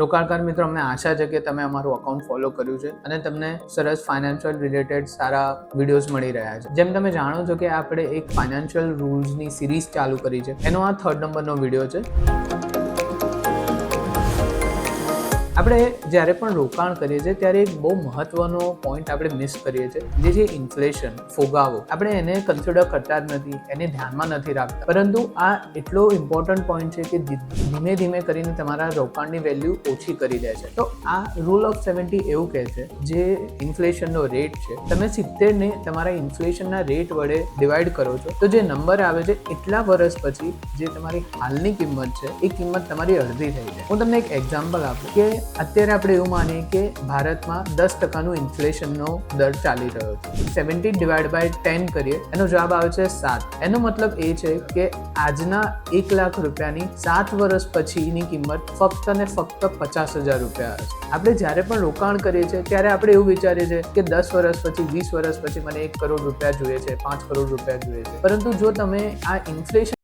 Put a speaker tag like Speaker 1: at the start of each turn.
Speaker 1: રોકાણકાર મિત્રો, અમને આશા છે કે તમે અમારું અકાઉન્ટ ફોલો કર્યું છે અને તમને સરસ ફાઇનાન્શિયલ રિલેટેડ સારા વિડીયોઝ મળી રહ્યા છે. જેમ તમે જાણો છો કે આપણે એક ફાઇનાન્શિયલ રૂલ્સની સિરીઝ ચાલુ કરી છે. એનો આ 3rd નંબરનો વિડીયો છે. આપણે જ્યારે પણ રોકાણ કરીએ છીએ ત્યારે એક બહુ મહત્વનો પોઈન્ટ આપણે મિસ કરીએ છીએ, જે છે ઇન્ફ્લેશન, ફુગાવો. આપણે એને કન્સિડર કરતા જ નથી, એને ધ્યાનમાં નથી રાખતા. પરંતુ આ એટલો ઇમ્પોર્ટન્ટ પોઈન્ટ છે કે ધીમે ધીમે કરીને તમારા રોકાણની વેલ્યુ ઓછી કરી દે છે. તો આ રૂલ ઓફ 70 એવું કહે છે, જે ઇન્ફ્લેશનનો રેટ છે, તમે 70ને તમારા ઇન્ફ્લેશનના રેટ વડે ડિવાઈડ કરો છો તો જે નંબર આવે છે એટલા વર્ષ પછી જે તમારી હાલની કિંમત છે એ કિંમત તમારી અડધી થઈ જાય. હું તમને એક એક્ઝામ્પલ આપું કે અત્યારે આપણે એવું માનીએ કે ભારતમાં 10% ઇન્ફ્લેશનનો દર ચાલી રહ્યો છે. 70 ડિવાઈડ બાય 10 કરીએ, એનો જવાબ આવે છે 7. એનો મતલબ એ છે કે આજના 1 લાખ રૂપિયાની 7 વર્ષ પછીની કિંમત ફક્ત ને ફક્ત 50,000 રૂપિયા હશે. આપણે જ્યારે પણ રોકાણ કરીએ છીએ ત્યારે આપણે એવું વિચારીએ છીએ કે 10 વર્ષ પછી, 20 વર્ષ પછી મને 1 કરોડ રૂપિયા જોઈએ છે, 5 કરોડ રૂપિયા જોઈએ છે. પરંતુ જો તમે આ ઇન્ફ્લેશન